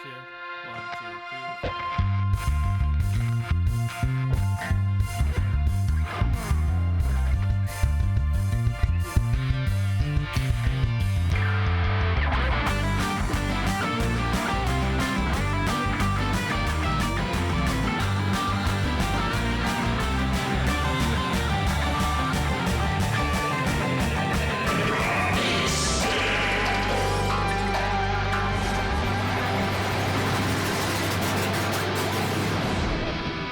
two. 1, 2, 3.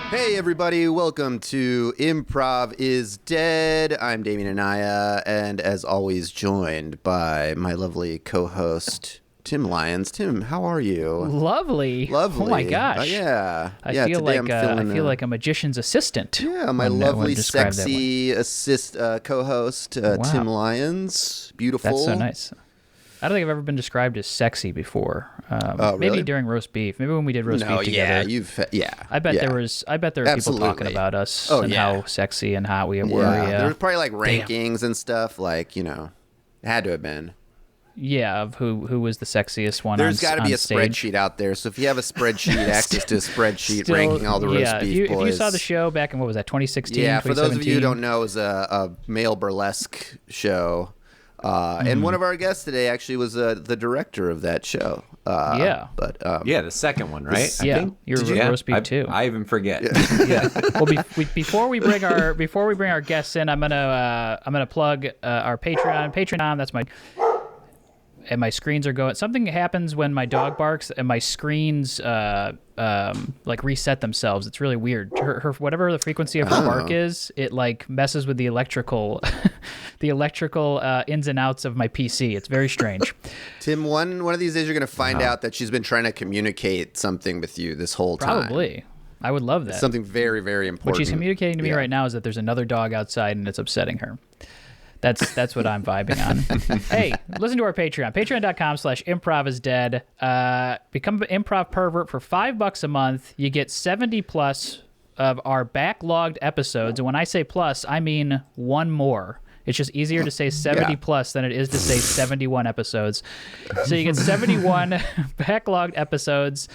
Hey everybody, welcome to Improv is Dead. I'm Damien Anaya, and as always joined by my lovely co-host, Tim Lyons. Tim, how are you? Lovely. Oh my gosh. Yeah. I feel like a magician's assistant. Yeah, my lovely, sexy co-host, Tim Lyons. Beautiful. That's so nice. I don't think I've ever been described as sexy before. Really? Maybe during roast beef. Maybe when we did roast beef together. I bet there were people talking about us how sexy and hot we were. Yeah. There was probably like rankings and stuff. Like, you know, it had to have been. Yeah, of who was the sexiest one. There's got to be a stage. spreadsheet out there. So if you have a spreadsheet, access to a spreadsheet ranking all the roast beef boys. If you saw the show back in, what was that, 2016, Yeah, for those of you who don't know, it was a male burlesque show. And one of our guests today actually was the director of that show. The second one, right? I think. You were roast beef too. I even forget. Yeah. Well, before we bring our guests in, I'm gonna plug our Patreon. That's my screens are going. Something happens when my dog barks and my screens like reset themselves. It's really weird. Her whatever the frequency of her bark is, it like messes with the electrical ins and outs of my PC. It's very strange. Tim, one of these days you're going to find out that she's been trying to communicate something with you this whole time. Probably. I would love that. It's something very, very important. What she's communicating to me right now is that there's another dog outside and it's upsetting her. That's what I'm vibing on. Hey, listen to our Patreon. Patreon.com/improvisdead. Become an improv pervert for $5 a month. You get 70 plus of our backlogged episodes. And when I say plus, I mean one more. It's just easier to say 70 plus than it is to say 71 episodes. So you get 71 backlogged episodes,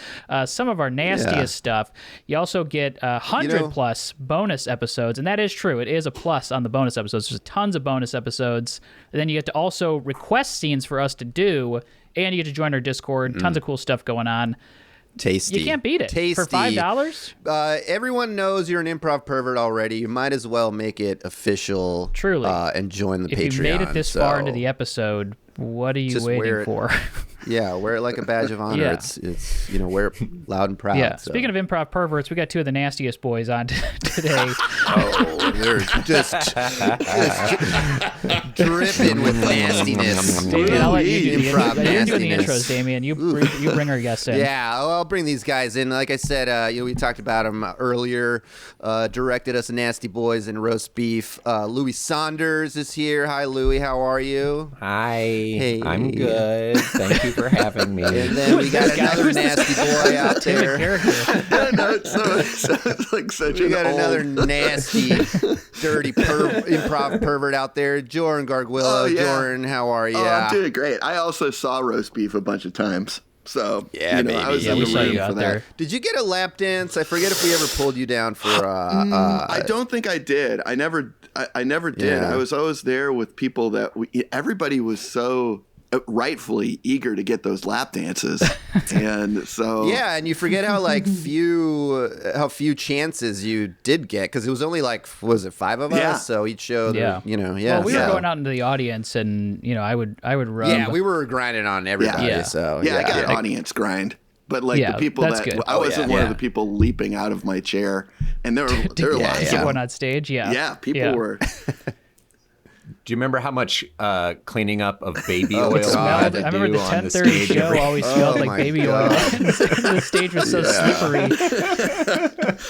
some of our nastiest stuff. You also get 100 plus bonus episodes, and that is true. It is a plus on the bonus episodes. There's tons of bonus episodes. And then you get to also request scenes for us to do, and you get to join our Discord. Tons of cool stuff going on. Tasty. You can't beat it. Tasty. For $5? Everyone knows you're an improv pervert already. You might as well make it official. Truly. And join the Patreon. If you made it this far into the episode, what are you waiting for? Yeah, wear it like a badge of honor. Yeah. It's wear it loud and proud. Yeah. So. Speaking of improv perverts, we got two of the nastiest boys on today. They're just dripping with nastiness. Damien, I'll let you do the improv intro. You're doing the nastiness. intros, Damien. You bring our guests in. Yeah, I'll bring these guys in. Like I said, we talked about them earlier. Directed us nasty boys in roast beef. Louie Saunders is here. Hi, Louie. How are you? Hi. Hey. I'm good. Thank you for having me. And then we got another nasty boy out there. Sounds like such We got another nasty, dirty improv pervert out there. Jorin Garguilo. Oh, yeah. Jorin, how are you? Oh, I'm doing great. I also saw roast beef a bunch of times. So, baby. I was in we the saw room you for out that. there. Did you get a lap dance? I forget if we ever pulled you down for. I don't think I did. I never did. Yeah. I was always there with people that everybody was so rightfully eager to get those lap dances, and so and you forget how few chances you did get, because it was only like, was it 5 of us? So each show, Well, we were going out into the audience, and I would rub. Yeah, we were grinding on everybody. Yeah. So I got an audience grind. But the people that's that good. I wasn't one of the people leaping out of my chair, and there were lots of Someone on stage. people were. Do you remember how much cleaning up of baby oil It smelled. I remember the 10:30 show always smelled like baby oil. The stage was so slippery.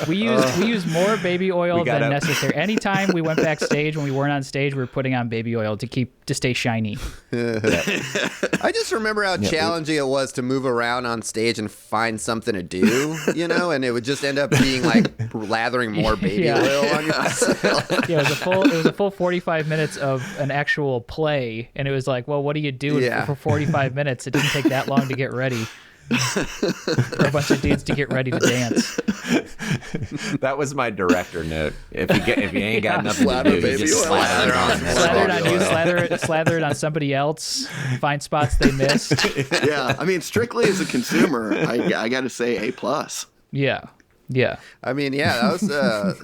We used more baby oil than necessary. Anytime we went backstage when we weren't on stage, we were putting on baby oil to stay shiny. I just remember how challenging it was to move around on stage and find something to do, and it would just end up being like lathering more baby oil on yourself. Yeah, it was a full 45 minutes of an actual play, and it was like, well, what do you do for 45 minutes? It didn't take that long to get ready. For a bunch of dudes to get ready to dance. That was my director note. If you ain't got nothing Slather to do, you baby just oil. slather on some Slather it on baby you, oil. slather it on somebody else. Find spots they missed. Yeah, I mean, strictly as a consumer, I got to say A+. Yeah. Yeah. I mean, yeah, that was,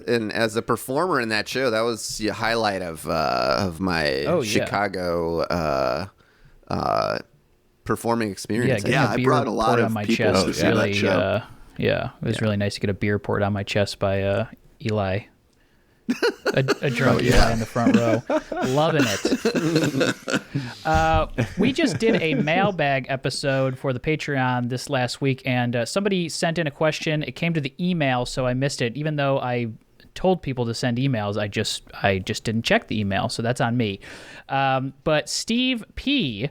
and as a performer in that show, that was the highlight of my Chicago performing experience. Getting Yeah, a I beer brought a lot poured of on my people chest to was see that really, show. it was really nice to get a beer poured on my chest by Eli. A drunk Eli in the front row. Loving it. We just did a mailbag episode for the Patreon this last week, and somebody sent in a question. It came to the email, so I missed it. Even though I told people to send emails, I just didn't check the email, so that's on me. But Steve P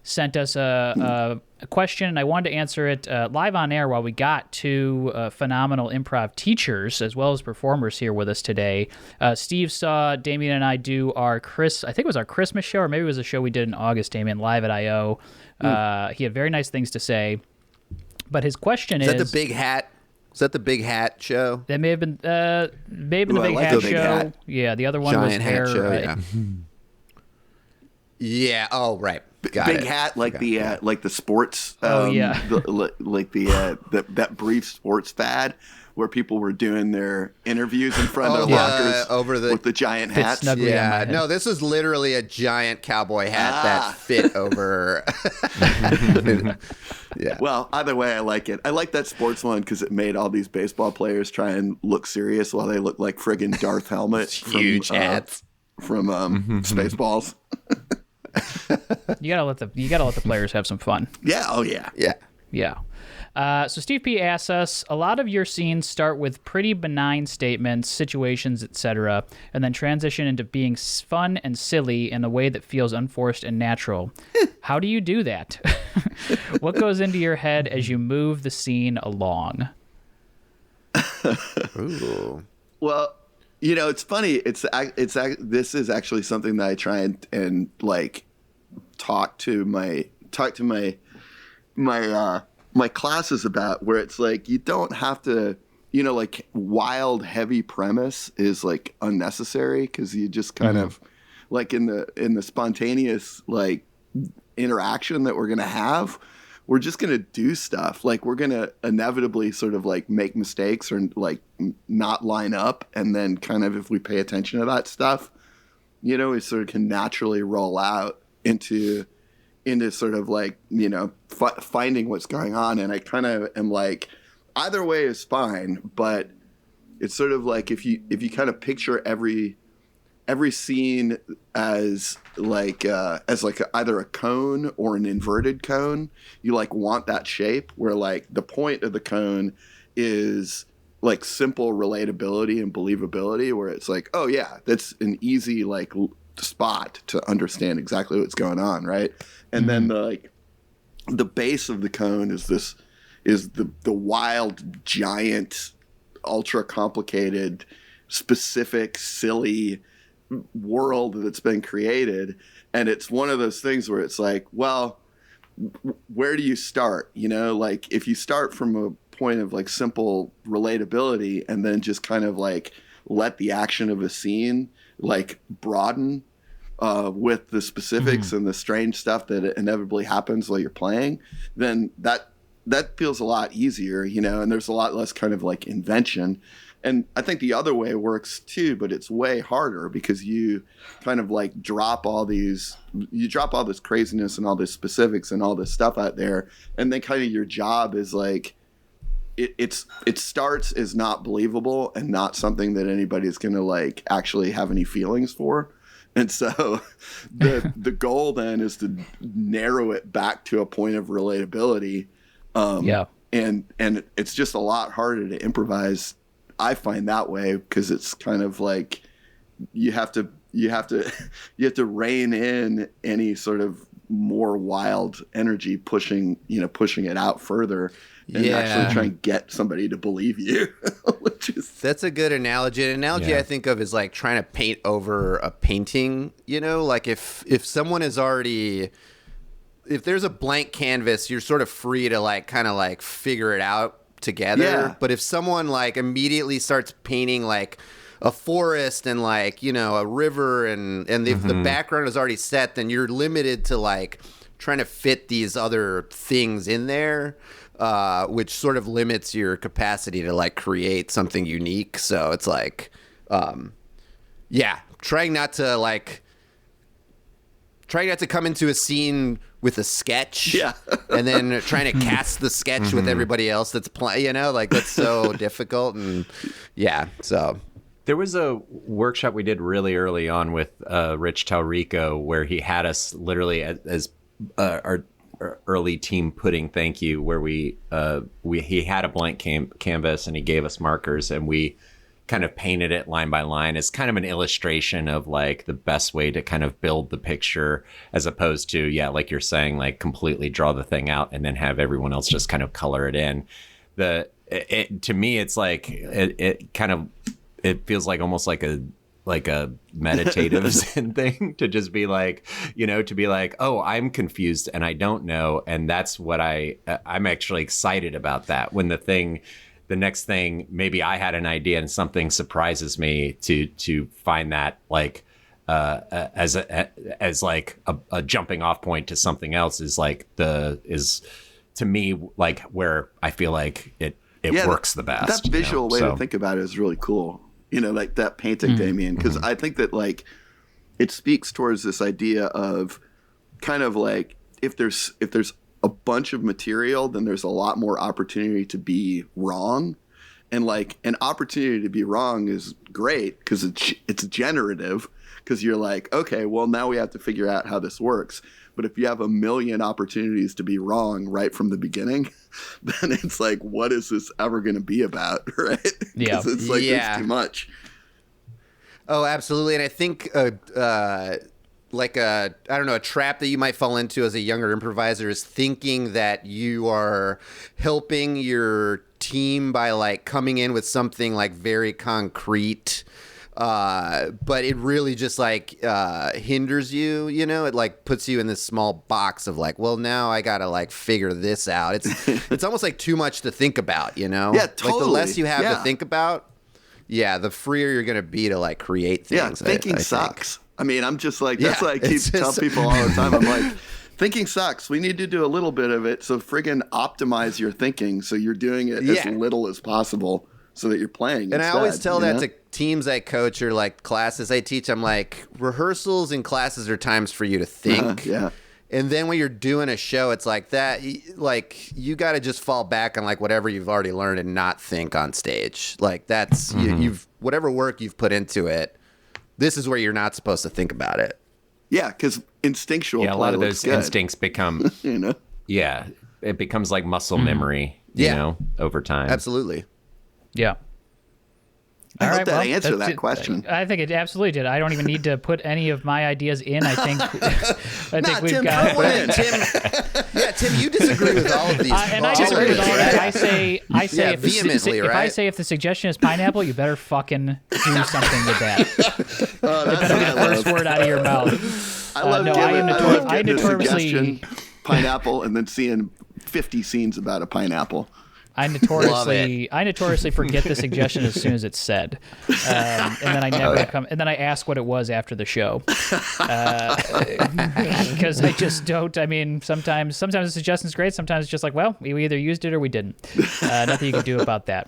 sent us a question, and I wanted to answer it live on air while we got two phenomenal improv teachers as well as performers here with us today. Steve saw Damien and I do I think it was our Christmas show, or maybe it was a show we did in August, Damien, live at I.O. He had very nice things to say. But his question is... Is that the big hat? Was that the big hat show? That may have been the Big like Hat the big show. hat. Yeah, the other one was Giant hat hair. show, yeah. Yeah, oh, right. Got Big it. hat, like the sports. Yeah. That brief sports fad where people were doing their interviews in front of yeah, lockers over the- with the giant Fits hats. snugly on my Yeah, head. no, this was literally a giant cowboy hat that fit over. Yeah. Well, either way, I like it. I like that sports one because it made all these baseball players try and look serious while they look like friggin' Darth Helmet. Huge hats. From Spaceballs. You gotta let the players have some fun. Yeah, oh yeah. Yeah. Yeah. So Steve P asks us, a lot of your scenes start with pretty benign statements, situations, etc., and then transition into being fun and silly in a way that feels unforced and natural. How do you do that? What goes into your head as you move the scene along? Ooh. Well, it's funny. This is actually something that I try and like talk to my classes about, where it's like you don't have to, like wild heavy premise is like unnecessary because you just kind of like in the spontaneous like interaction that we're gonna have. We're just going to do stuff. Like, we're going to inevitably sort of like make mistakes or like not line up. And then kind of, if we pay attention to that stuff, we sort of can naturally roll out into sort of like, finding what's going on. And I kind of am like, either way is fine, but it's sort of like, if you kind of picture every scene as like either a cone or an inverted cone, you like want that shape where like the point of the cone is like simple relatability and believability, where it's like, oh yeah, that's an easy like spot to understand exactly what's going on, right? And then the base of the cone is the wild, giant, ultra complicated, specific, silly world that's been created. And it's one of those things where it's like, well, where do you start? Like if you start from a point of like simple relatability and then just kind of like let the action of a scene like broaden with the specifics and the strange stuff that inevitably happens while you're playing, then that feels a lot easier, and there's a lot less kind of like invention. And I think the other way works too, but it's way harder because you kind of like drop all this craziness and all this specifics and all this stuff out there. And then kind of your job is like, it starts as not believable and not something that anybody's going to like actually have any feelings for. And so the goal then is to narrow it back to a point of relatability. And it's just a lot harder to improvise, I find, that way, because it's kind of like you have to rein in any sort of more wild energy, pushing it out further and actually try and get somebody to believe you. That's a good analogy. An analogy I think of is like trying to paint over a painting, like if someone is already if there's a blank canvas, you're sort of free to like kind of like figure it out together. Yeah. But if someone like immediately starts painting like a forest and like, you know, a river and if the background is already set, then you're limited to like trying to fit these other things in there, which sort of limits your capacity to like create something unique. So it's like, trying not to come into a scene with a sketch, and then trying to cast the sketch with everybody else that's playing. You know, like that's so difficult, and so. There was a workshop we did really early on with Rich Talrico where he had us literally as our early team pudding thank you, where he had a blank canvas and he gave us markers and we kind of painted it line by line as kind of an illustration of like the best way to kind of build the picture, as opposed to, like you're saying, like completely draw the thing out and then have everyone else just kind of color it in. To me, it's like it feels like almost like a meditative Zen thing to just be like, to be like, oh, I'm confused and I don't know. And that's what I'm actually excited about that. When the next thing, maybe I had an idea and something surprises me to find that like, as like a jumping off point to something else is to me, like where I feel like it works the best. That visual way to think about it is really cool. Like that painting, Damien, because I think that like it speaks towards this idea of kind of like if there's a bunch of material, then there's a lot more opportunity to be wrong. And like an opportunity to be wrong is great because it's generative, because you're like, okay, well, now we have to figure out how this works. But if you have a million opportunities to be wrong right from the beginning, then it's like, what is this ever going to be about, right? Yeah. Because it's like, there's too much. Oh, absolutely. And I think like a trap that you might fall into as a younger improviser is thinking that you are helping your team by like coming in with something like very concrete. But it really just like hinders you, it like puts you in this small box of like, well, now I gotta like figure this out. It's almost like too much to think about, Yeah, totally. Like the less you have to think about, the freer you're gonna be to like create things. Yeah, thinking I sucks. I mean, I'm just like, that's what I keep it's telling just- people all the time. I'm like, thinking sucks. We need to do a little bit of it. So friggin' optimize your thinking so you're doing it as little as possible so that you're playing. And instead, I always tell that to teams I coach or like classes I teach. I'm like, rehearsals and classes are times for you to think. And then when you're doing a show, it's like that. Like you got to just fall back on like whatever you've already learned and not think on stage. Like that's you've whatever work you've put into it. This is where you're not supposed to think about it. Yeah, because instinctual. Yeah, a lot of those instincts become. Yeah, it becomes like muscle memory. Over time. Absolutely. Yeah. I hope that answered that question. I think it absolutely did. I don't even need to put any of my ideas in. I think we've Tim, got throw one in. Tim, you disagree with all of these. and I disagree with all of it. I say vehemently, if I say if the suggestion is pineapple, you better fucking do something with that. That's Better be the first word out of your mouth. I love I getting a notoriously suggestion, pineapple, and then seeing 50 scenes about a pineapple. I notoriously forget the suggestion as soon as it's said, and then I never come. And then I ask what it was after the show, because I just don't. I mean, sometimes the suggestion's great. Sometimes it's just like, well, we either used it or we didn't. Nothing you can do about that.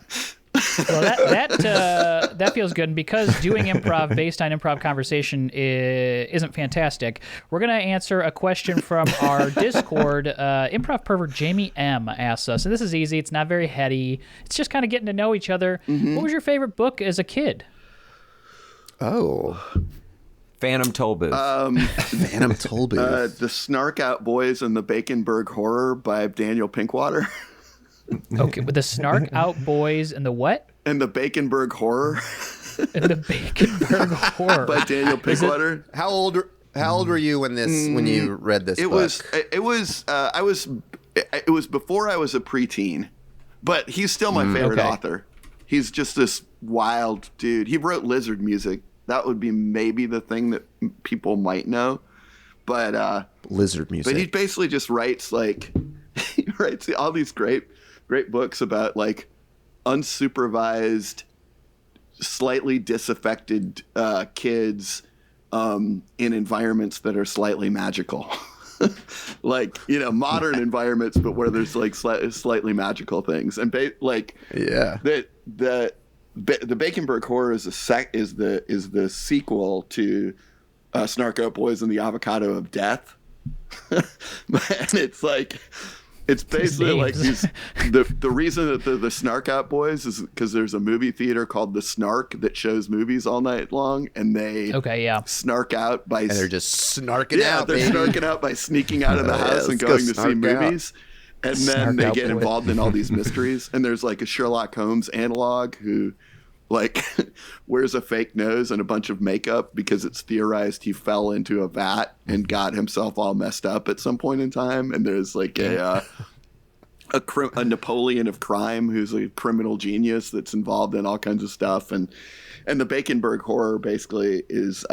Well, that feels good. And because doing improv based on improv conversation isn't fantastic, we're going to answer a question from our Discord. Improv pervert Jamie M asks us, and this is easy. It's not very heady. It's just kind of getting to know each other. What was your favorite book as a kid? Oh. Phantom Tollbooth. Phantom Tollbooth. The Snark Out Boys and the Baconburg Horror by Daniel Pinkwater. Okay, with the Snark Out Boys and the what? And the Baconburg Horror. And the Baconburg Horror by Daniel Pinkwater. How old were you when you read this book? It was before I was a preteen, but he's still my favorite author. He's just this wild dude. He wrote Lizard Music. That would be maybe the thing that people might know. Lizard music. But he basically just writes like he writes all these great books about like unsupervised, slightly disaffected kids in environments that are slightly magical. Like, you know, modern environments, but where there's like slightly magical things. And the Baconburg Horror is the sequel to Snark Up Boys and the Avocado of Death. And it's like, it's basically like the reason that the Snark Out Boys is because there's a movie theater called The Snark that shows movies all night long, and they snark out by... And they're just snarking out, they're snarking out by sneaking out of the house and going to see movies. And then they get involved in all these mysteries. And there's like a Sherlock Holmes analog who like wears a fake nose and a bunch of makeup because it's theorized he fell into a vat and got himself all messed up at some point in time. And there's like a Napoleon of crime who's a criminal genius that's involved in all kinds of stuff. And the Baconburg Horror basically is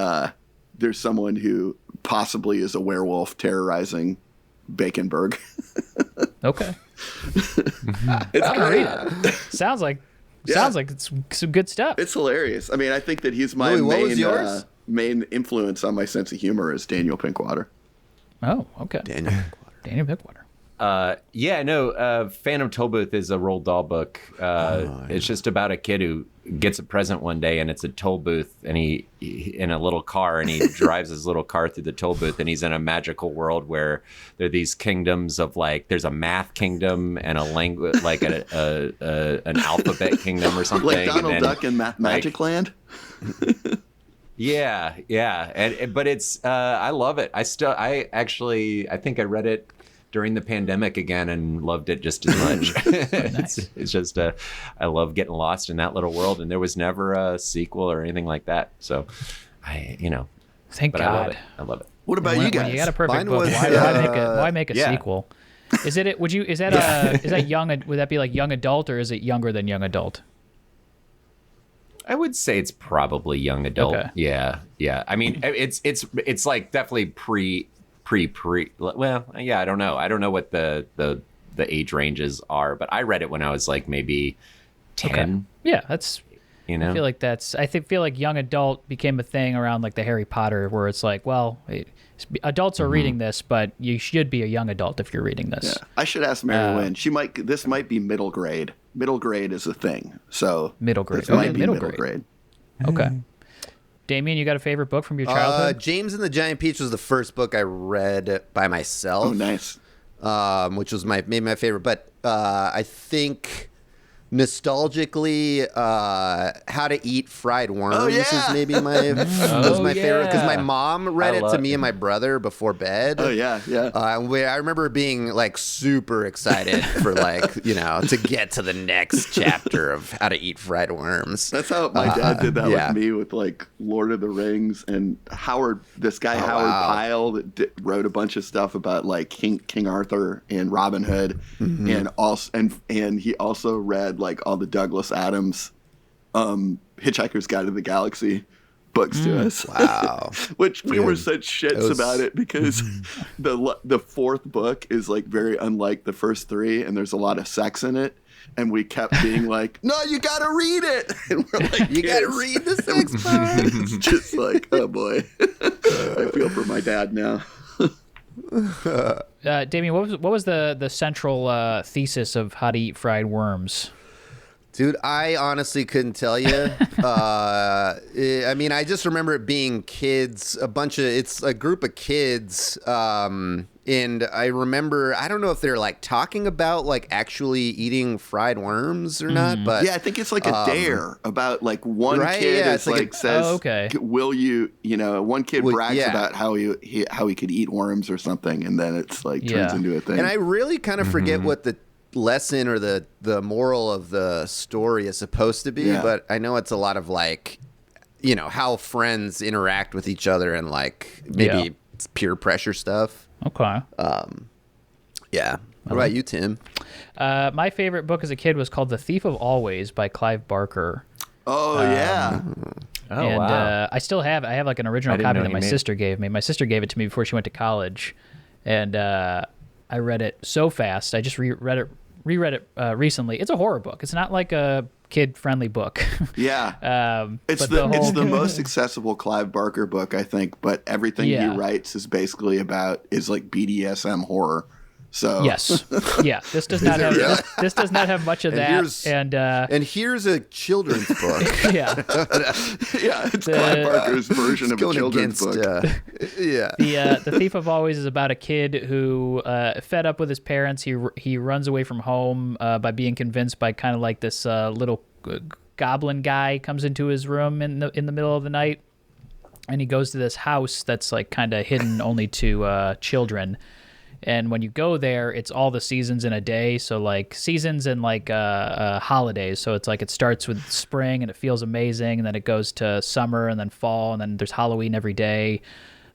there's someone who possibly is a werewolf terrorizing Baconburg. Okay. It's I'll read it. Sounds like it's some good stuff. It's hilarious. I mean, I think that he's my Louie, main influence on my sense of humor is Daniel Pinkwater. Oh, okay. Daniel Pinkwater. Phantom Tollbooth is a Roald Dahl book. It's just about a kid who gets a present one day, and it's a toll booth, and he in a little car, and he drives his little car through the toll booth, and he's in a magical world where there are these kingdoms of like, there's a math kingdom and a language, like an alphabet kingdom or something. Like Donald Duck in Magic Land? Yeah. But it's, I love it. I think I read it during the pandemic again and loved it just as much. It's just, I love getting lost in that little world, and there was never a sequel or anything like that. So Thank God. I love it. What about you guys? When you got a perfect Mine book, was, why make a sequel? Is that young? Would that be like young adult, or is it younger than young adult? I would say it's probably young adult. Okay. Yeah. I mean, it's like definitely pre. Well, yeah, I don't know. I don't know what the age ranges are, but I read it when I was like maybe 10. Okay. Yeah, that's. I feel like young adult became a thing around like the Harry Potter, where it's like, well, adults are reading this, but you should be a young adult if you're reading this. Yeah. I should ask Mary Lynn. This might be middle grade. Middle grade is a thing. So middle grade. This might be middle grade. Okay. Damien, you got a favorite book from your childhood? James and the Giant Peach was the first book I read by myself. Oh, nice. Which was maybe my favorite. But I think nostalgically, How to Eat Fried Worms is maybe my was my favorite, because my mom read it to me and my brother before bed. Oh yeah. I remember being like super excited for to get to the next chapter of How to Eat Fried Worms. That's how my dad did that with me with like Lord of the Rings, and Howard Pyle that wrote a bunch of stuff about like King Arthur and Robin Hood, and he also read like all the Douglas Adams Hitchhiker's Guide to the Galaxy books to us. Wow. Which we were such shits about it, because the fourth book is like very unlike the first three, and there's a lot of sex in it, and we kept being like, no, you gotta read it, and we're like, you gotta read the sex part. It's just like, oh boy. I feel for my dad now. Damien, what was the central thesis of How to Eat Fried Worms? Dude, I honestly couldn't tell you. I mean, I just remember it being kids, it's a group of kids. And I remember, I don't know if they're like talking about like actually eating fried worms or not, but yeah, I think it's like a dare about like one kid is says, okay, will you, one kid brags about how he could eat worms or something. And then it's like turns into a thing. And I really kind of forget what the lesson or the moral of the story is supposed to be, but I know it's a lot of like, how friends interact with each other, and like maybe it's peer pressure stuff. Okay. Yeah. What about you, Tim? My favorite book as a kid was called The Thief of Always by Clive Barker. Oh yeah. Oh, and wow. I still have. I have like an original I didn't copy know that he my made it. sister gave me. My sister gave it to me before she went to college, and I read it so fast. I just reread it recently. It's a horror book. It's not like a kid-friendly book. Yeah. It's but it's the most accessible Clive Barker book, I think, but everything he writes is basically is like BDSM horror. So Yes. Yeah. This does not have really? this does not have much of that. And here's a children's book. Yeah. yeah, it's Clive Barker's version of a Going children's against, book. The Thief of Always is about a kid who, fed up with his parents, he runs away from home by being convinced by kind of like this little goblin guy comes into his room in the middle of the night, and he goes to this house that's like kind of hidden only to children. And when you go there, it's all the seasons in a day. So like seasons and like holidays. So it's like it starts with spring and it feels amazing, and then it goes to summer and then fall, and then there's Halloween every day.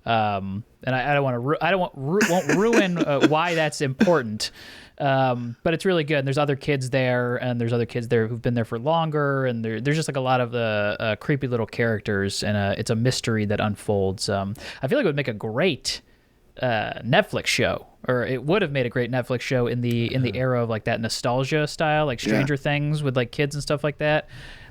And I don't want to won't ruin why that's important. But it's really good. And there's other kids there, and there's other kids there who've been there for longer, and there's just like a lot of creepy little characters, and it's a mystery that unfolds. I feel like it would make a great Netflix show, or it would have made a great Netflix show in the era of like that nostalgia style, like Stranger Things with like kids and stuff like that.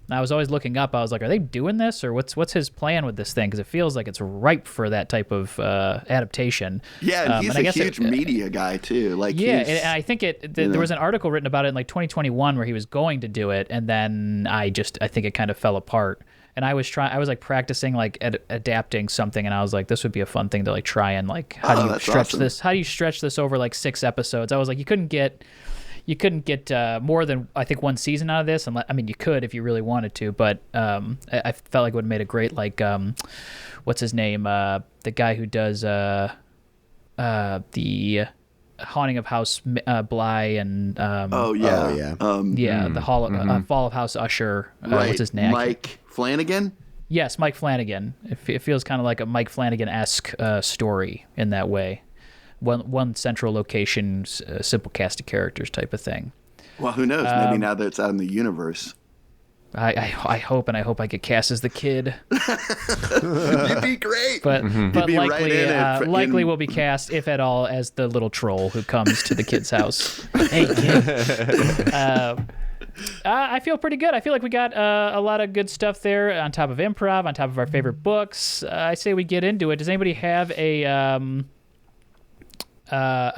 And I was always looking up. I was like, are they doing this, or what's his plan with this thing? Because it feels like it's ripe for that type of adaptation. Yeah, and he's a huge media guy too. Like, yeah, and I think there was an article written about it in like 2021 where he was going to do it, and then I think it kind of fell apart. And I was like practicing like adapting something, and I was like, this would be a fun thing to like try and like how do you stretch this? How do you stretch this over like 6 episodes? I was like, you couldn't get more than I think one season out of this. I mean, you could if you really wanted to, but I felt like it would have made a great like what's his name? The guy who does the Haunting of House Bly and the Fall of House Usher. What's his name? Mike Flanagan. Yes, Mike Flanagan. It feels kind of like a Mike Flanagan-esque story in that way. One central location, simple cast of characters type of thing. Well, who knows? Maybe now that it's out in the universe. I hope I get cast as the kid. You'd be great. But right likely will be cast, if at all, as the little troll who comes to the kid's house. Hey, kid. I feel pretty good. I feel like we got a lot of good stuff there on top of improv, on top of our favorite books. I say we get into it. Does anybody have a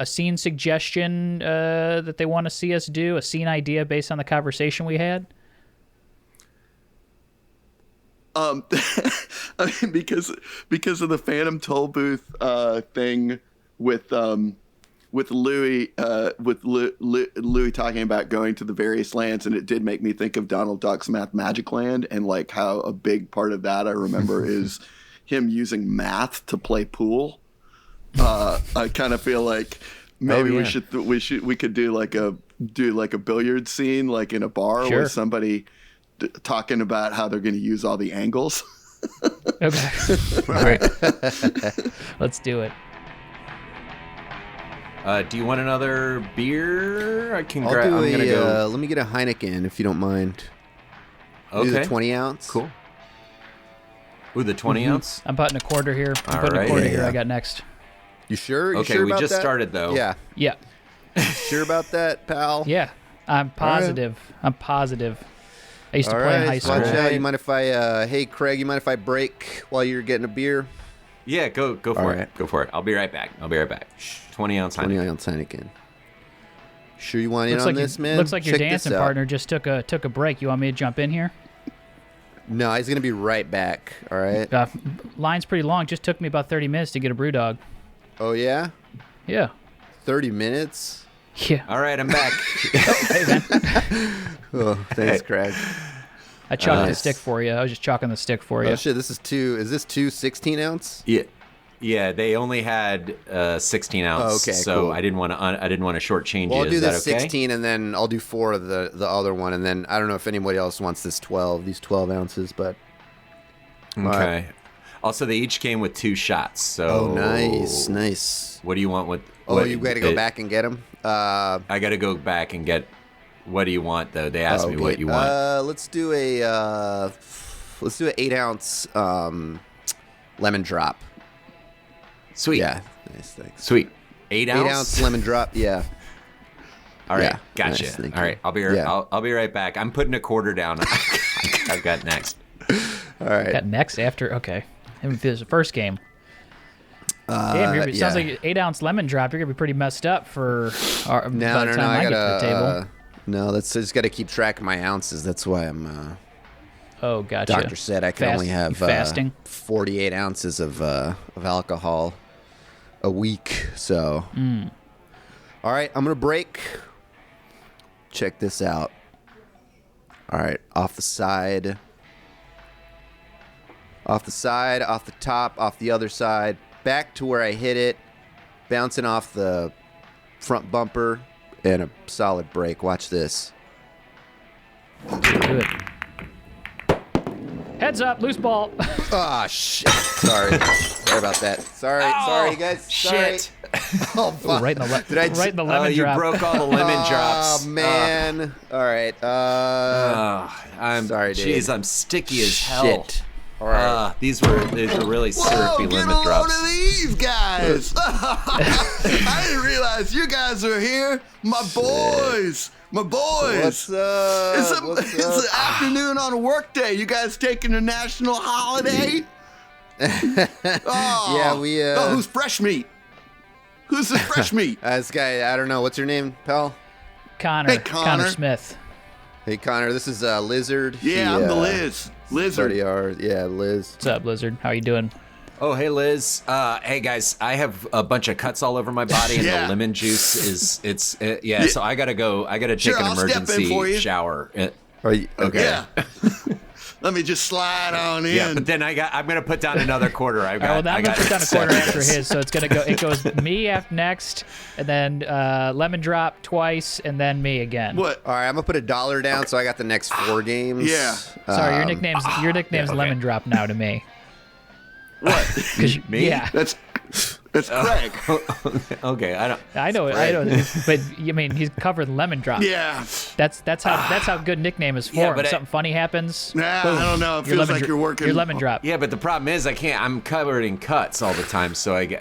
scene suggestion that they want to see us do? A scene idea based on the conversation we had? I mean, because of the Phantom Toll Booth thing with Louie Louie talking about going to the various lands, and it did make me think of Donald Duck's Math Magic Land, and like how a big part of that I remember is him using math to play pool. I kind of feel like maybe we could do like a billiard scene like in a bar with somebody talking about how they're going to use all the angles. Okay. All right. Let's do it. Do you want another beer? I can I'll grab. do I'm gonna go. let me get a Heineken if you don't mind. Okay. Do the 20 ounce. Cool. Ooh, the 20 ounce. I'm putting a quarter here. All right. Here. I got next. You sure? Okay, sure we about just that? started though. Yeah. Yeah. Sure about that, pal? Yeah. I'm positive. I'm positive. I used to All play in right. high school. Watch out. You mind if I? Hey, Craig. You mind if I break while you're getting a beer? Yeah, go for All it. right. Go for it. I'll be right back. 20 ounce 20 Heineken. ounce Heineken. Sure you want in Looks on like this, man? Looks like your Check this dancing out. partner just took a break. You want me to jump in here? No, he's gonna be right back. All right. Line's pretty long. Just took me about 30 minutes to get a brew dog. Oh yeah. Yeah. 30 minutes. Yeah. All right, I'm back. Hey, man. Oh, thanks, Craig. I chalked the Nice. stick for you. I was just chalking the stick for you. Oh shit, this is two. Is this two 16 ounce? Yeah. They only had 16 ounce. Oh, okay, so cool. I didn't want to shortchange Well, you. I'll do Is that this okay? 16, and then I'll do 4 of the other one, and then I don't know if anybody else wants this 12, these 12 ounces, but Okay. right. Also, they each came with 2 shots. So. oh, nice. What do you want with? Oh, you got to go back and get them. I got to go back and get. What do you want though? They asked me what you want. Let's do a let's do an 8-ounce lemon drop. Sweet. Yeah. Nice, thanks. Sweet. 8 ounce? 8-ounce lemon drop. Yeah. All right. Yeah. Gotcha. Nice, thank All you. right. I'll be Yeah. I'll be right back. I'm putting a quarter down. I've got next. All right. Got next after. Okay. There's the first game. Damn, it sounds like 8-ounce lemon drop. You're gonna be pretty messed up for by the time I get to the table. No, that's just got to keep track of my ounces. That's why I'm. Oh, gotcha. Doctor said I can only have fasting. 48 ounces of alcohol a week. So, all right, I'm gonna break. Check this out. All right, off the side, off the top, off the other side, back to where I hit it, bouncing off the front bumper, and a solid break. Watch this. Do it. Heads up, loose ball. Ah, shit. Sorry about that. Sorry, guys. Sorry. Shit. Oh, fuck. Right in the Did I right in the lemon You drop. broke all the lemon drops. Oh, man. All right. I'm Sorry, dude. Jeez, I'm sticky as hell. Shit. All right. These were really syrupy get lemon a load drops. of these guys. I didn't realize you guys are here. My boys. My boys. What's up? It's an afternoon on a work day. You guys taking a national holiday? Oh, Yeah, we, Oh, who's fresh meat? Who's the fresh meat? This guy, I don't know. What's your name, pal? Connor. Hey, Connor. Smith. Hey, Connor. This is Lizard. Yeah, I'm the Liz. Lizard. Yeah, Liz. What's up, Blizzard? How you doing? Oh, hey Liz. Hey guys, I have a bunch of cuts all over my body, and Yeah. the lemon juice is yeah. So I gotta go. I gotta take Sure, an I'll step in for emergency you. shower. Are you, okay. Yeah. Let me just slide on in. Yeah, but then I'm gonna put down another quarter. All right, well, now I'm gonna put down a quarter after his, so it's gonna go. It goes me after next, and then lemon drop twice, and then me again. What? All right, I'm gonna put $1 down, so I got the next 4 games. Yeah. Sorry, your nickname's okay. Lemon Drop now to me. What? Me? Yeah, That's Craig. Okay, I know, but I mean, he's covered in lemon drop. Yeah. That's how good nickname is for Yeah, him. but Something funny happens. Nah, boom, I don't know. It your feels lemon like you're working. Your lemon drop. Yeah, but the problem is I'm covered in cuts all the time, so I'm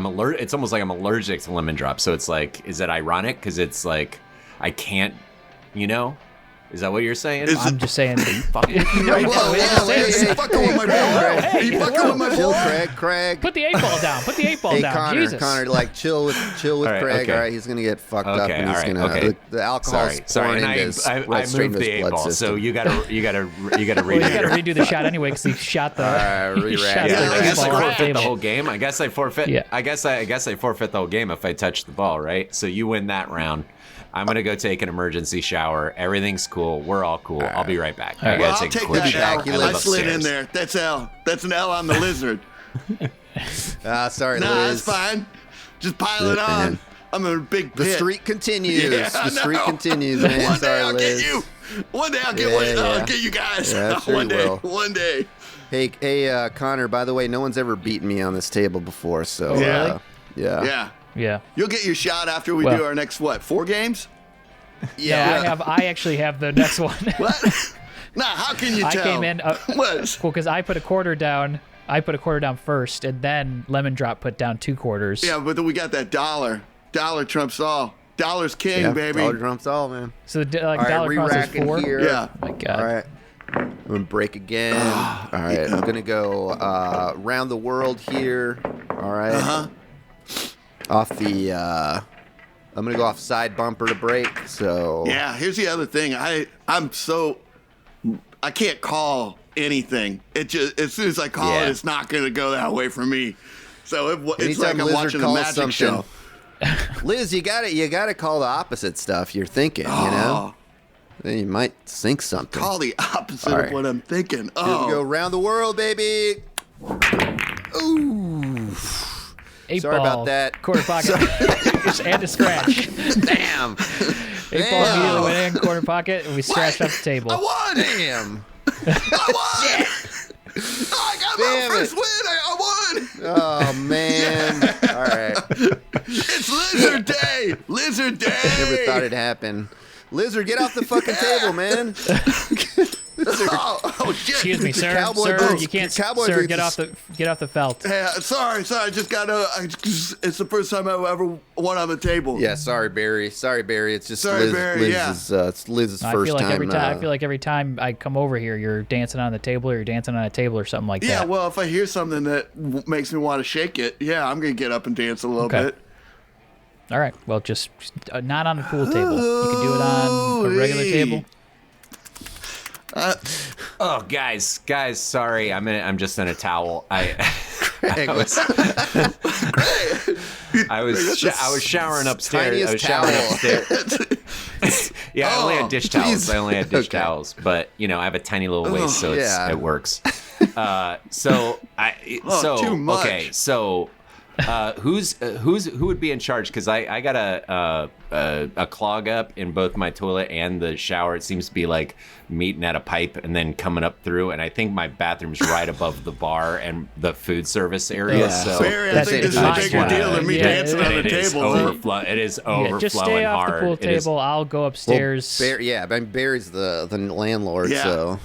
allergic. It's almost like I'm allergic to lemon drop. So it's like, is it ironic? Because it's like I can't, Is that what you're saying? I'm just saying. Fucking Right, Whoa, yeah, yeah, you fucking with my boy. hey, You fucking with my Chill, boy. Craig. Put the 8-ball down. Put the 8-ball Hey, down. Jesus. Connor, like chill with All right, Craig. okay. All right, he's gonna get fucked up, Okay, and he's all right, gonna okay. the alcohol's Sorry, pouring and into his I right straight moved into the his 8 blood ball, so system. you gotta Well, you got redo to it. redo the shot anyway because he shot the. All right, he re-rack shot it. the Yeah, I guess I ball off forfeit the table. whole game. I guess I forfeit. Yeah. I guess I forfeit the whole game if I touch the ball, right? So you win that round. I'm gonna go take an emergency shower. Everything's cool. We're all cool. I'll be right back. I Well, gotta I'll take a take quick that shower. back. You L. live I slid in upstairs. there. That's L. That's an L on the lizard. Sorry, Nah, Liz. it's fine. Just pile it Yeah, on. man. I'm in a big The pit. streak continues. Yeah, I the streak know. continues, man. One day Sorry, I'll Liz. get you. One day I'll get Yeah, I'll yeah. get you guys. Yeah, sure One you day. will. One day. Hey, Connor. By the way, no one's ever beaten me on this table before, so Yeah. yeah. Yeah. Yeah. You'll get your shot after we Well- do our next 4 games? Yeah, I actually have the next one. What? Nah, how can you I tell? came in. What? Well, because I put a quarter down. I put a quarter down first, and then Lemon Drop put down 2 quarters. Yeah, but then we got that dollar. Dollar trumps all. Dollar's king, Yeah, baby. Dollar trumps all, man. So the All right, dollar cost is re-racking 4. here. Yeah. Oh my God. All right. I'm gonna break again. All right. I'm gonna go around the world here. All right. Uh-huh. Off the. I'm gonna go off side bumper to break. So. Yeah, here's the other thing. I can't call anything. It just as soon as I call Yeah. it, it's not gonna go that way for me. So it's Anytime like I'm Lizard watching a calls magic something, show. Liz, you gotta call the opposite stuff you're thinking. You know, then you might think something. Call the opposite All of right. what I'm thinking. Here we go Oh, around the world, baby. Ooh. 8 Sorry ball, about that. Quarter pocket. And a scratch. Damn. 8 ball immediately went in, quarter pocket, and we scratched off the table. I won! Damn. I won! I got Damn my it. first win! I won! Oh man. All right. It's Lizard Day! Lizard Day! Never thought it'd happen. Lizard, get off the fucking table, man. Oh shit! Excuse me, sir. cowboy Sir, boots. you can't. Cowboy Sir, boots get is- off the felt. Hey, sorry. I just got it's the first time I've ever won on the table. Yeah, sorry, Barry. It's just Sorry, Liz, Barry, Liz's, it's Liz's I first feel like time. I feel like every time I come over here, you're dancing on the table, or you're dancing on a table, or something like Yeah, that. well, if I hear something that makes me want to shake it, yeah, I'm gonna get up and dance a little Okay. bit. All right. Well, just not on the pool table. You can do it on a regular table. Oh, guys, sorry. I'm just in a towel. I was showering upstairs. Tiniest towel. Yeah, I only had dish towels. please. I only had dish Okay. towels, but I have a tiny little waist, so yeah. it works. Too much. Okay, so who would be in charge? Because I got a clog up in both my toilet and the shower. It seems to be like meeting at a pipe and then coming up through. And I think my bathroom's right above the bar and the food service area. Yeah. So Barry, I That's think it. this is a Nice bigger one. deal than me Yeah, dancing on the it is table. It is Yeah, overflowing just stay off hard. the pool It is- table. I'll go upstairs. Barry's the landlord, Yeah. so.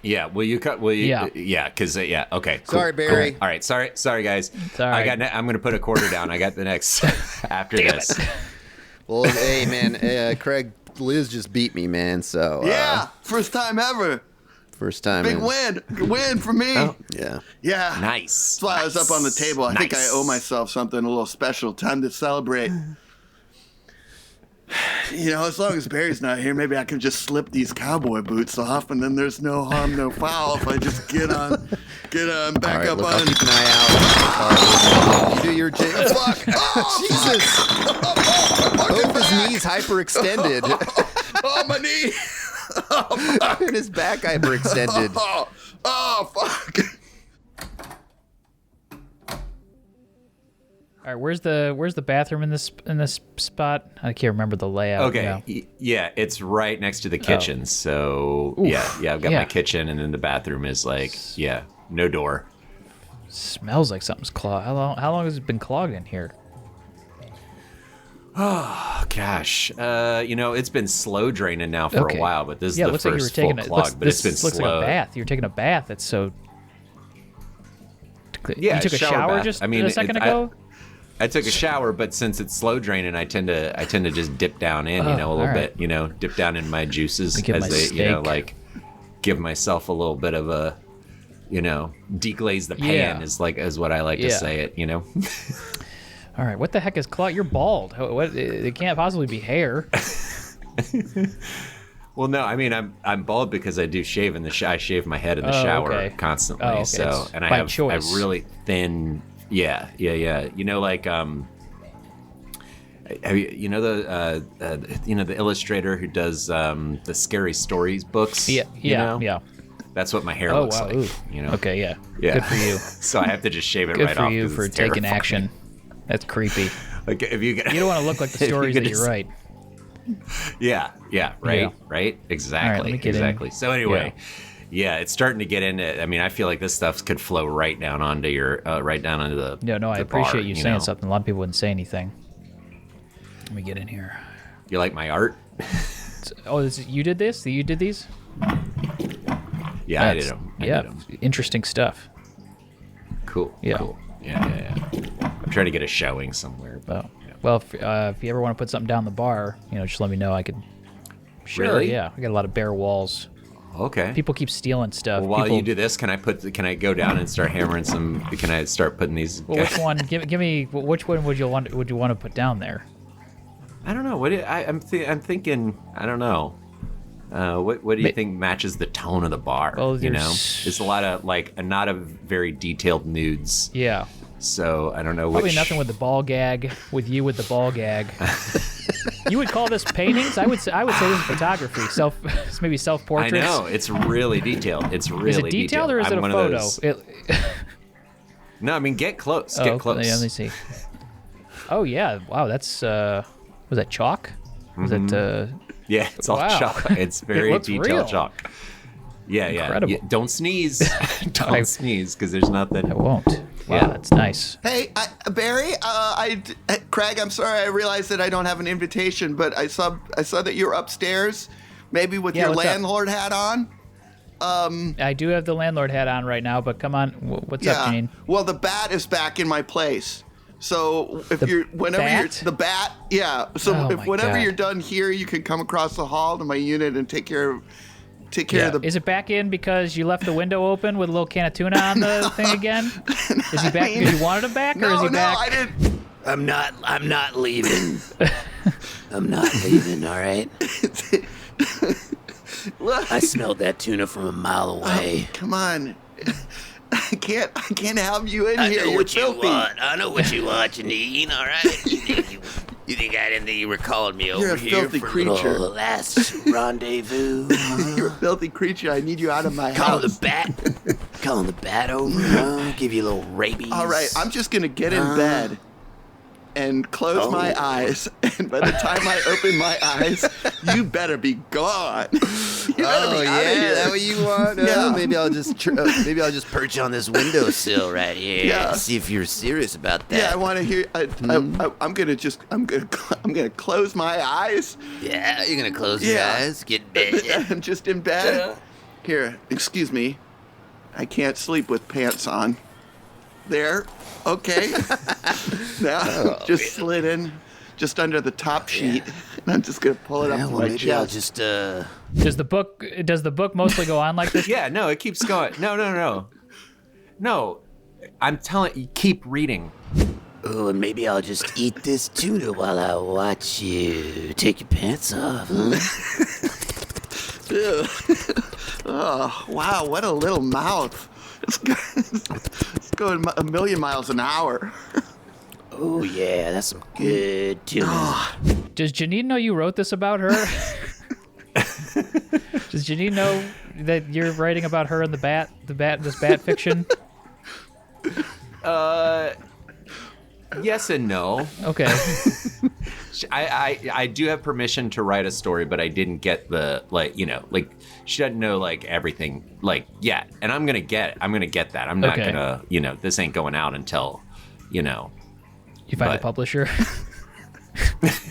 Yeah, will you cut? Will you? Yeah. Because okay. Cool, Sorry, Barry. cool. All right, sorry, guys. It's all right. I'm gonna put a quarter down. I got the next after this. Well, hey, man, Craig, Liz just beat me, man, so. Yeah, first time ever. First time. Big in- win for me. Oh. Yeah. Yeah. Nice. That's why I was up on the table. I think I owe myself something a little special. Time to celebrate. As long as Barry's not here, maybe I can just slip these cowboy boots off, and then there's no harm, no foul if I just get on back All right, up look, I'll on. keep an eye out. You do your jig. Fuck! Oh, Jesus! Both his knees hyperextended. Oh, my knee! And his back hyperextended. Oh, fuck! All right. Where's the bathroom in this spot? I can't remember the layout. Okay. Yeah. Yeah, it's right next to the kitchen. So Oof. yeah, I've got Yeah. my kitchen, and then the bathroom is like no door. Smells like something's clogged. How long has it been clogged in here? Oh gosh, it's been slow draining now for Okay. a while, but this is Yeah, it the looks like you were first full taking clog. But it's been looks slow. like a bath. You're taking a bath. It's so. Yeah, you took a shower bath. just I mean, a second ago. I took a shower, but since it's slow draining, I tend to just dip down in, a little all right. bit, dip down in my juices Give my as they, steak. like give myself a little bit of a, deglaze the pan Yeah. is what I like to Yeah. say it, All right, what the heck is clogged? You're bald. What? It can't possibly be hair. Well, no, I mean I'm bald because I do shave in the I shave my head in the shower okay. constantly. Oh, okay. So It's and I by have choice. really thin. Yeah. Like have you the illustrator who does the scary stories books? Yeah. That's what my hair Oh looks wow. like. Ooh. Okay. Yeah. Yeah. Good for you. So I have to just shave it Good right for off. you 'cause for it's taking terrifying. action. That's creepy. Like if you You don't want to look like the if you stories could that you just- write. Yeah, right, Yeah. right, exactly, All right, let me get in. exactly. So anyway, yeah, it's starting to get into. I mean, I feel like this stuff could flow right down onto your, right down onto the. No, I the appreciate bar, you saying know? something. A lot of people wouldn't say anything. Let me get in here. You like my art? Oh, you did this? You did these? Yeah, I did That's- them. Yeah, interesting stuff. Cool. Yeah. Cool. Yeah. I'm trying to get a showing somewhere. But, Oh. Well, if you ever want to put something down the bar, just let me know. I could. Sure. Really? Yeah, we got a lot of bare walls. okay. People keep stealing stuff. Well, while People- you do this, can I go down and start hammering some? Can I start putting these? Well, which one? Give me. Which one would you want to put down there? I don't know. I'm thinking. I don't know. What do you think matches the tone of the bar? Well, It's a lot of not a very detailed nudes. Yeah. So I don't know Probably which. nothing with the ball gag. With you with the ball gag. You would call this paintings? I would say this is photography. Maybe self I portraits. know it's really detailed. It's really Is it detailed or is it I'm a one of photo? those- It- No, I mean get close. oh, Get close. yeah, let me see. Oh yeah, wow, that's was that chalk? Was that Yeah, it's all Wow. chalk. It's very looks detailed real. chalk. Yeah. Incredible. Yeah. Don't sneeze. I- Don't sneeze because there's nothing. I won't. Wow, Yeah. that's nice. Hey, Barry, Craig, I'm sorry. I realized that I don't have an invitation, but I saw that you were upstairs, maybe with Yeah, your what's up? landlord hat on. I do have the landlord hat on right now, but come on, what's up, Janine? Well, the bat is back in my place. So if the bat, yeah. So whenever you're done here, you can come across the hall to my unit and take care of the. Is it back in because you left the window open with a little can of tuna on the thing again? Is he back because you wanted him back, or is he back? No, I didn't. I'm not leaving. I'm not leaving, all right? I smelled that tuna from a mile away. Come on. I can't have you in here. You're filthy. I know what you want, Janine, all right? You think I didn't think you were calling me over here filthy for creature. a little last rendezvous? You're a filthy creature. I need you out of my house. Calling the bat over, give you a little rabies. All right, I'm just going to get in bed and close my eyes. And by the time I open my eyes, you better be gone. You better be out of here. Is that what you want? Yeah. Maybe I'll just perch on this windowsill right here. Yeah. See if you're serious about that. Yeah, I want to hear. I'm gonna close my eyes. Yeah, you're gonna close your eyes, get in bed. I'm just in bed. Here, excuse me. I can't sleep with pants on. There. Okay. Now, just slid in, just under the top sheet, and I'm just gonna pull it up to my maybe chest. I'll just Does the book mostly go on like this? Yeah, no, it keeps going. No. I'm telling you, keep reading. Oh, and maybe I'll just eat this tuna while I watch you take your pants off. Oh, wow, what a little mouth. It's going a million miles an hour. Oh, yeah, that's some good tuna. Does Janine know you wrote this about her? Does Janine know that you're writing about her and this bat fiction? Yes and no. Okay. I do have permission to write a story, but I didn't get she doesn't know everything yet, and I'm gonna get that. I'm not gonna, this ain't going out until, you find a publisher.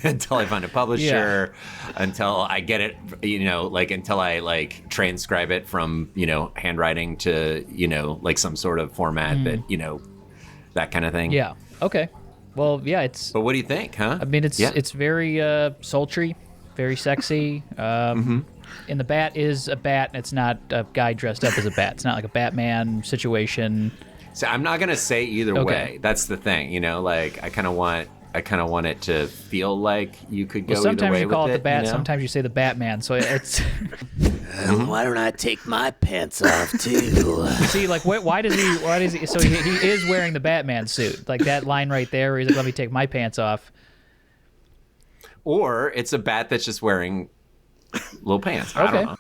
Until I find a publisher, until I get it, until I transcribe it from, handwriting to, some sort of format that, that kind of thing. Yeah. Okay. Well, yeah, it's. But what do you think, huh? I mean, it's very sultry, very sexy. And the bat is a bat, and it's not a guy dressed up as a bat. It's not like a Batman situation. So I'm not gonna say either way. That's the thing, I kind of want it to feel like you could go either way with it. Sometimes you call it the bat, sometimes you say the Batman. So it's. Why don't I take my pants off too? See, why does he? So he is wearing the Batman suit, like that line right there. Where he's like, "Let me take my pants off." Or it's a bat that's just wearing little pants. I don't know.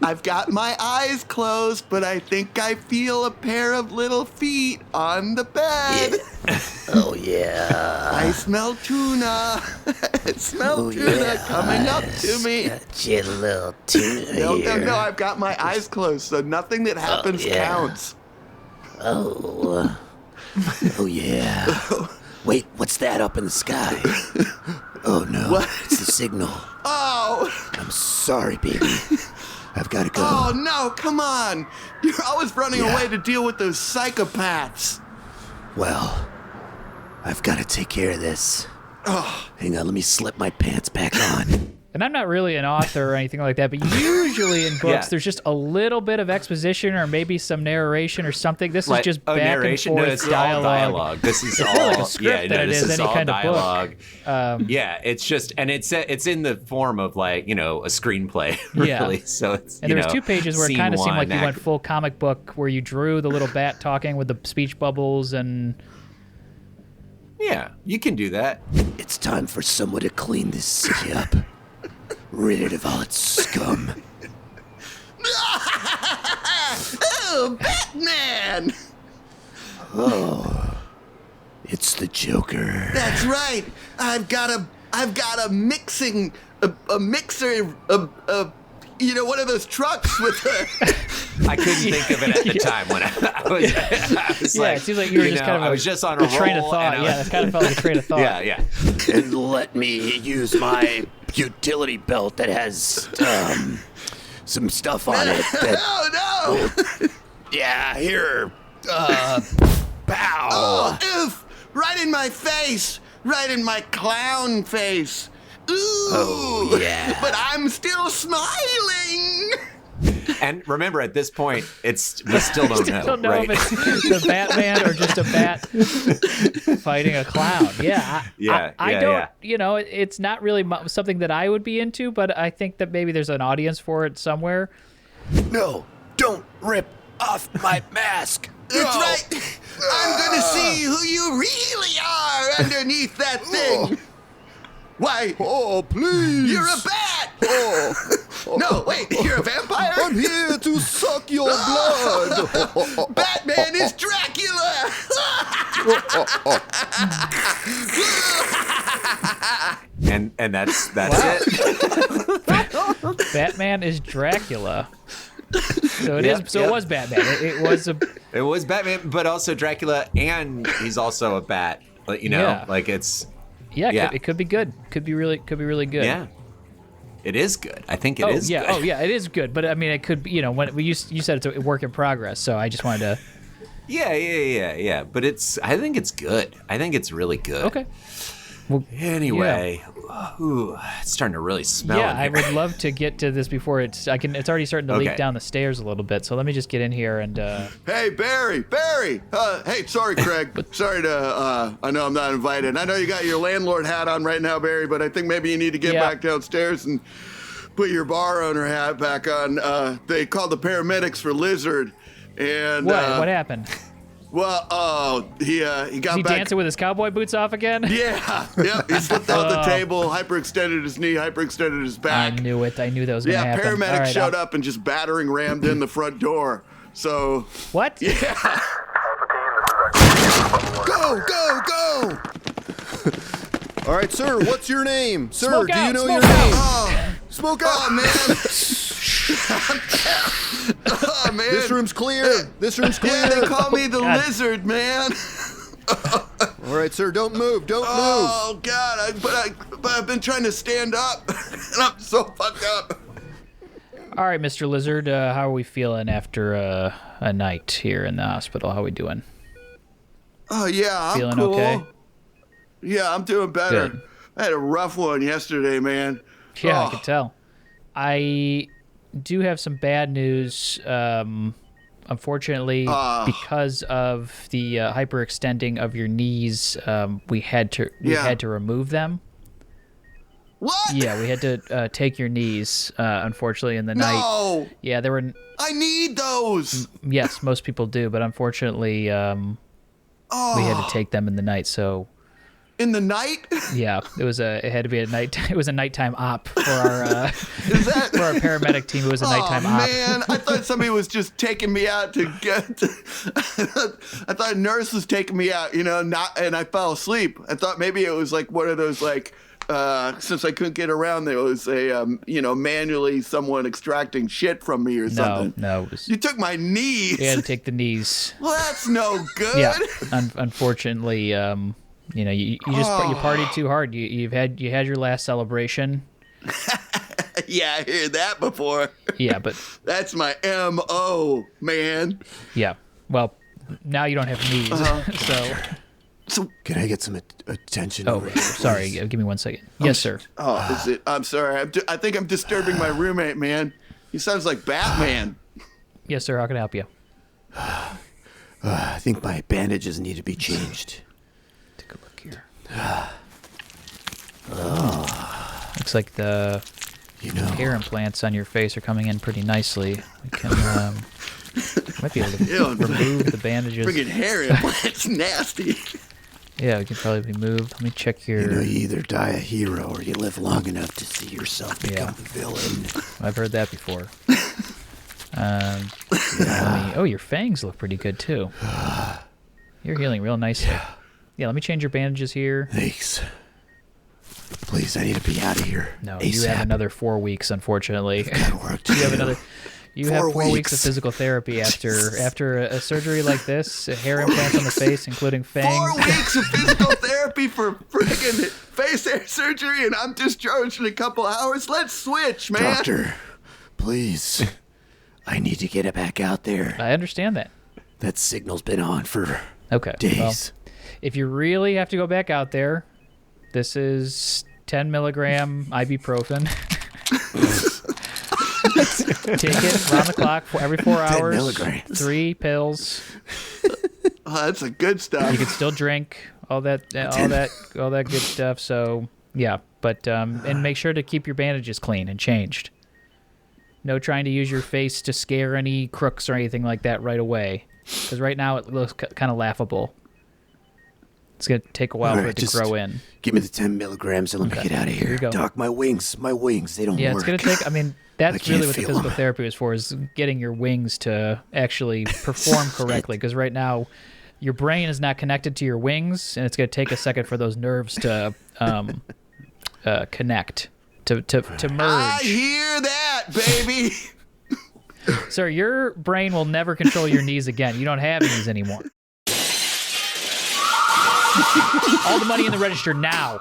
I've got my eyes closed, but I think I feel a pair of little feet on the bed. Yeah. Oh, yeah. I smell tuna. I smell tuna coming up to me. Got you a little tuna here. No, I've got my eyes closed, so nothing that happens counts. Oh. Oh, yeah. Wait, what's that up in the sky? Oh, no. What? It's the signal. Oh. I'm sorry, baby. I've got to go. Oh, no, come on. You're always running away to deal with those psychopaths. Well, I've got to take care of this. Oh. Hang on, let me slip my pants back on. And I'm not really an author or anything like that, but usually in books, there's just a little bit of exposition or maybe some narration or something. This is just back narration? and forth No, it's dialogue. all dialogue. This is all like a script this is any all kind dialogue. Of book. It's just, and it's in the form of a screenplay, really. Yeah. So it's And there was 2 pages where it kind of seemed like you went full comic book, where you drew the little bat talking with the speech bubbles and. Yeah, you can do that. It's time for someone to clean this city up. Rid it of all its scum. Oh, Batman! Oh, it's the Joker. That's right. I've got a mixer, one of those trucks with a. I couldn't think of it at the time when I was Yeah, it seems like you were just kind of I was just on a train of roll, thought. and Yeah, that kind of felt like a train of thought. Yeah. And let me use my utility belt that has some stuff on it. Oh no! Yeah, here. Pow. Oh, oof! Right in my face! Right in my clown face! Ooh! Oh, yeah. But I'm still smiling! And remember, at this point, we still don't know. Don't know right? if it's the Batman or just a bat fighting a clown. Yeah, I don't. You know, it's not really something that I would be into, but I think that maybe there's an audience for it somewhere. No, don't rip off my mask. That's right! I'm gonna see who you really are underneath that thing! Why? Oh, please. You're a bat! Oh. No, wait, you're a vampire? I'm here to suck your blood. Batman is Dracula! And that's it. Batman is Dracula. So it is. So it was Batman. It was Batman, but also Dracula, and he's also a bat. You know, Yeah. like it's. Yeah, it could be good. Could be really good. Yeah, it is good. I think it is. Yeah. Good. Oh, yeah. It is good. But I mean, it could be. You know, when you said it's a work in progress, so I just wanted to. Yeah. But I think it's good. I think it's really good. Okay. Well, Anyway, ooh, it's starting to really smell. yeah, in I here. would love to get to this before it's. It's already starting to leak Okay. down the stairs a little bit. So let me just get in here and. Hey, Barry! Hey, sorry, Craig. Sorry to, I know I'm not invited. I know you got your landlord hat on right now, Barry, but I think maybe you need to get back downstairs and put your bar owner hat back on. They called the paramedics for Lizard, and... What happened? Well, he got Is he back... dancing with his cowboy boots off again? Yeah, he slipped off the table, hyperextended his knee, hyperextended his I back. knew it. I knew that was going to Yeah, happen. paramedics All right, showed up and just battering rammed in the front door. So... What? Yeah. Go. All right, sir, what's your name? Sir, Smoke do you out, know smoke your out. name? Oh, Smoke out. oh, man. Oh, man. This room's clear. This room's clear. Yeah, they call me the God. Lizard, man. All right, sir, don't move. Don't move. Oh, God. But I've been trying to stand up, and I'm so fucked up. All right, Mr. Lizard, how are we feeling after a night here in the hospital? How are we doing? Oh, yeah, I'm Feeling cool. okay? Yeah, I'm doing better. Good. I had a rough one yesterday, man. Yeah, Oh. I can tell. I do have some bad news. Unfortunately, because of the hyperextending of your knees, we had to remove them. What? Yeah, we had to take your knees. Unfortunately, in the night. No. Yeah, there were. I need those. Yes, most people do, but unfortunately, we had to take them in the night. So. In the night? Yeah, it had to be a night. It was a nighttime op for our Is that... for our paramedic team. It was a nighttime op. Man, I thought somebody was just taking me out to get. I thought a nurse was taking me out, and I fell asleep. I thought maybe it was like one of those since I couldn't get around, there was a manually someone extracting shit from me or something. No, it was, You took my knees. we had to take the knees. Well, that's no good. Yeah, unfortunately, you partied too hard. You had your last celebration. Yeah, I heard that before. Yeah, but That's my MO, man. yeah. Well, now you don't have knees, So, Can I get some attention? Oh, over here, sorry. please? Give me 1 second. Yes, sir. is it? I'm sorry. I think I'm disturbing my roommate, man. He sounds like Batman. Yes, sir. How can I help you? I think my bandages need to be changed. Take a look here. Looks like the hair implants on your face are coming in pretty nicely. We can might be able to Ew, remove the bandages. Friggin' hair implants, nasty. Yeah, it can probably be moved. Let me check your. You either die a hero or you live long enough to see yourself become the villain. I've heard that before. Your fangs look pretty good too. You're healing real nicely. Yeah, let me change your bandages here. Thanks. Please, I need to be out of here. No, ASAP. you have another 4 weeks, unfortunately. Gotta work to You have do. another. You 4 have 4 weeks of weeks. physical therapy after a surgery like this, hair implants on the face, including 4 fangs. weeks of physical therapy for friggin' face hair surgery, and I'm discharged in a couple hours. Let's switch, man. Doctor, please. I need to get it back out there. I understand that. That signal's been on for Okay. days. Well, if you really have to go back out there, this is 10 milligram ibuprofen. Take it round the clock for every 4 hours. milligrams. 3 pills. Oh, that's a good You stuff. can still drink all that good stuff. So yeah, but and make sure to keep your bandages clean and changed. No trying to use your face to scare any crooks or anything like that right away, because right now it looks kind of laughable. It's gonna take a while for it to grow in. Give me the 10 milligrams and let me get out of here. you go. Doc, my wings, they don't Yeah, work. it's gonna take. I mean, that's can't really what the feel physical 'em. therapy is for, is getting your wings to actually perform correctly. Because right now, your brain is not connected to your wings, and it's gonna take a second for those nerves to connect, to I merge. hear that, baby. Sir, your brain will never control your knees again. You don't have knees anymore. All the money in the register now.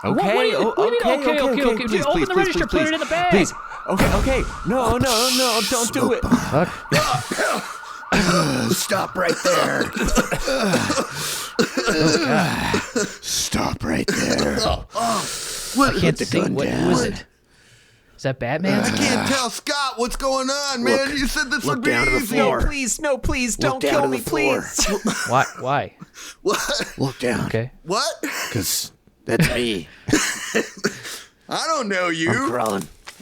Okay. What do you mean, okay? Please, Open please, the please, register, please, put it in the bag. Please. Okay. No, don't do it. Stop right there. Stop right there. I can't see. Who is it? Is that Batman? I can't tell Scott what's going on, man. You said this would be down to the easy. floor. No, please, don't down kill to me, the floor. please. Why? What? Look down. Okay. What? Because that's me. I don't know you.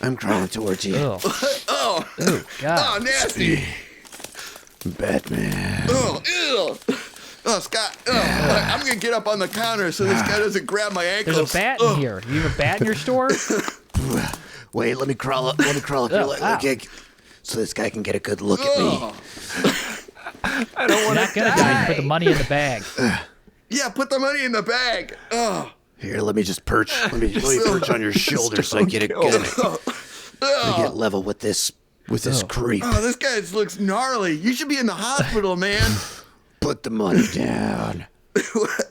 I'm crawling towards you. Oh. Oh, God. oh, nasty. Batman. Oh, ew. Oh, Scott. Oh, I'm gonna get up on the counter so this guy doesn't grab my ankles. There's a bat in here. You have a bat in your store? Wait, let me crawl up. Okay, so this guy can get a good look at me. Oh. I don't You're want not to gonna die. You put the money in the bag. Yeah, put the money in the bag. Oh. Here, let me just perch. Let me perch on your shoulder so I get it good. I get level with this creep. Oh, this guy looks gnarly. You should be in the hospital, man. Put the money down.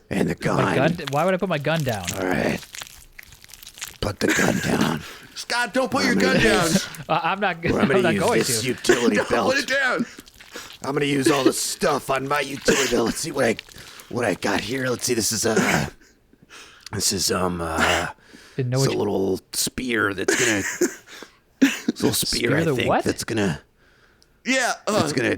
And the gun. Gun? Why would I put my gun down? All right. Put the gun down. Scott, don't put your gun down. I'm not I'm I'm gonna not use going this to. utility Don't belt. put it down. I'm gonna use all the stuff on my utility belt. Let's see what I got here. Let's see. This is Didn't know it's what a you, little spear that's gonna. It's a little spear, I the think. what? That's gonna. Yeah. It's gonna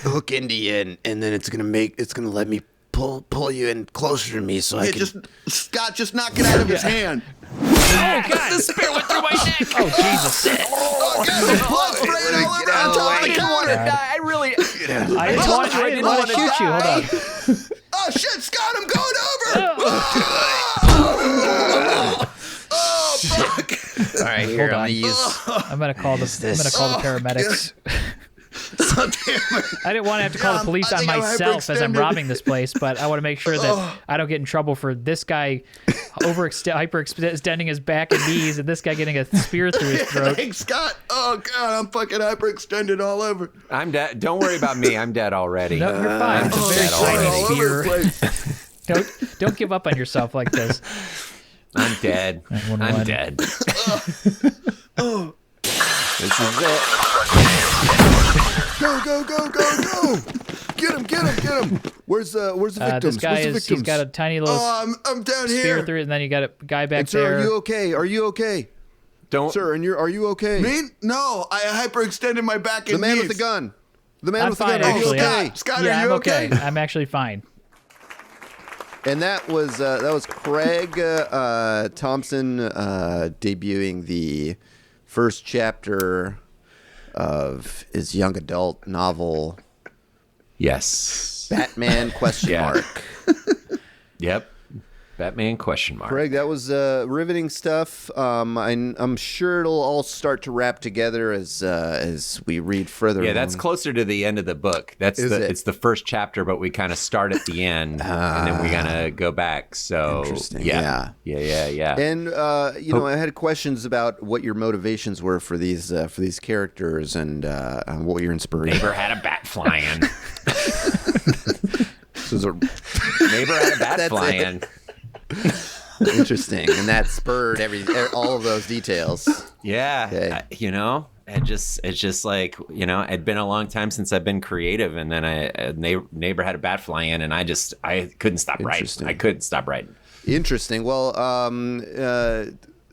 hook into you, and then it's gonna let me pull you in closer to me, so I Yeah, can. Scott, just knock it out of his hand. oh God! The spear went through my neck. Oh Jesus! Oh, God, there's blood spraying all over on top of the counter. I really. I didn't want to shoot you. Hold on. Oh, shit, Scott, I'm going over. Oh, fuck. All right, here Hold I'm on. gonna use. I'm gonna call the paramedics. Oh, damn it. I didn't want to have to call the police I on think I'm myself as I'm hyperextended. robbing this place, but I want to make sure that I don't get in trouble for this guy hyperextending his back and knees, and this guy getting a spear through his throat. Thanks, Scott. Oh, God, I'm fucking hyperextended all over. I'm dead. Don't worry about me. I'm dead already. No, you're fine. It's a very dead tiny already. all over the spear. place. Don't give up on yourself like this. I'm dead. 911. I'm dead. This is it. Go! Get him! Where's the victims? This guy Where's the he's victims? got a tiny little Oh, I'm down spear here. through it, and then you got a guy back Sir, there. are you okay? Don't. Sir, and are you okay? Me? No, I hyperextended my back and The man knees. with the gun. The man I'm with the fine, gun. Are you actually. okay? Scott, yeah, are you I'm okay. I'm actually fine. And that was Craig Thompson debuting the first chapter of his young adult novel Yes. Batman question Yeah. mark. Yep. Batman question mark. Craig, that was riveting stuff. I'm sure it'll all start to wrap together as we read further. Yeah, that's along. closer to the end of the book. That's Is it? It's the first chapter, but we kind of start at the end, and then we gotta go back. So Interesting, yeah. And I had questions about what your motivations were for these characters and what your inspiration. Neighbor had a bat flying. This is a- Neighbor had a bat That's flying. Interesting, and that spurred all of those details. Yeah, Okay. It's just like, it'd been a long time since I've been creative, and then a neighbor had a bat fly in, and I couldn't stop writing. Interesting. I couldn't stop writing. Interesting. Well,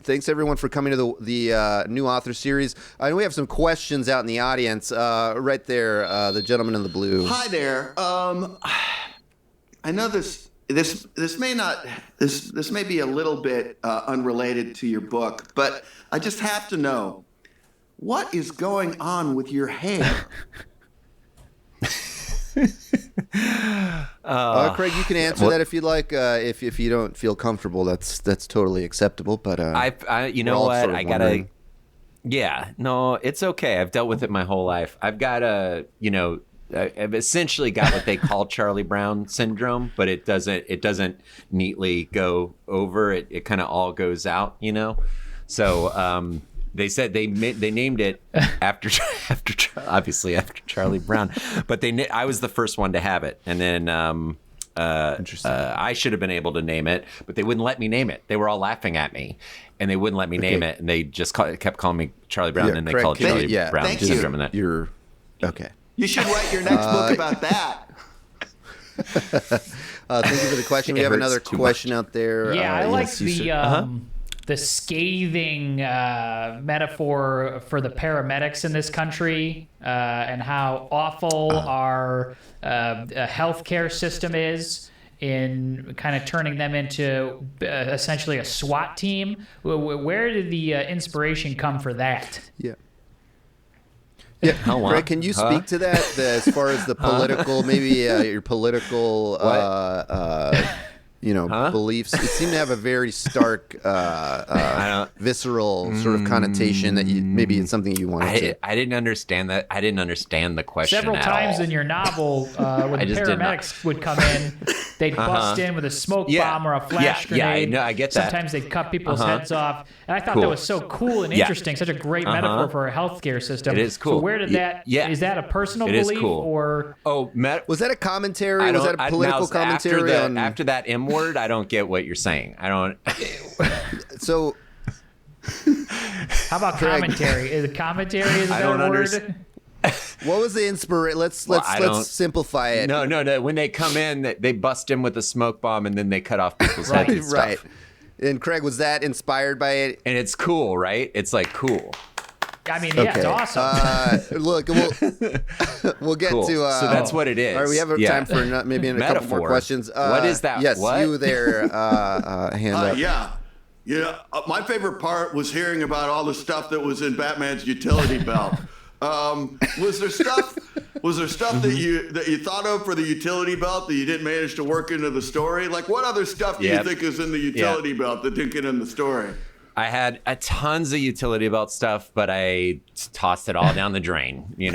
thanks everyone for coming to the new author series. I know we have some questions out in the audience. Right there, the gentleman in the blue. Hi there. I know this may be a little bit unrelated to your book, but I just have to know, what is going on with your hair? Craig, you can answer that if you'd like. If you don't feel comfortable, that's totally acceptable. But you know we're all what? sort of I gotta. wondering. Yeah, no, it's okay. I've dealt with it my whole life. I've got I've essentially got what they call Charlie Brown syndrome, but it doesn't neatly go over. It kind of all goes out, So they said they named it after obviously after Charlie Brown, but I was the first one to have it, and then Interesting. I should have been able to name it, but they wouldn't let me name it. They were all laughing at me, and they wouldn't let me name it, and they just kept calling me Charlie Brown, Yeah, and they Craig, called it Charlie Brown Thank you. syndrome. And that You're okay. You should write your next book about that. Thank you for the question. We It have hurts another too question out there. Yeah, I like yes, you should- the scathing metaphor for the paramedics in this country and how awful our healthcare system is in kind of turning them into essentially a SWAT team. Where did the inspiration come for that? Yeah. Yeah, How Craig, can you speak to that as far as the political, maybe your political, beliefs? It seemed to have a very stark, visceral sort of connotation that maybe it's something you wanted to. I didn't understand that. I didn't understand the question Several at times all. in your novel, when the just did not. paramedics would come in, they'd bust in with a smoke bomb or a flash Yeah, I grenade. know, I get that. Sometimes they'd cut people's heads off. And I thought Cool. that was so cool and Yeah. interesting, such a great metaphor for a healthcare system. It is So cool. where did that, Yeah. is that a personal It is belief cool. or... Oh, Was that a commentary? I Was don't- that a political commentary on? after that M word? I don't get what you're saying. I don't. So How about commentary? Is commentary is a I better don't word? understand. what was the inspiration? Let's I don't- let's simplify it. No. When they come in, they bust in with a smoke bomb, and then they cut off people's heads and stuff. Right. And Craig, was that inspired by it? And it's cool, right? It's like cool. I mean, yeah, it's awesome. Look, we'll get Cool. to. So that's what it is. All right, we have Yeah. time for maybe a couple more Metaphor. questions. What is that? Yes, What? you there, hand up. Yeah. My favorite part was hearing about all the stuff that was in Batman's utility belt. Was there stuff that you thought of for the utility belt that you didn't manage to work into the story? Like, what other stuff do you Yep. think is in the utility belt that didn't get in the story? I had tons of utility belt stuff, but I tossed it all down the drain. And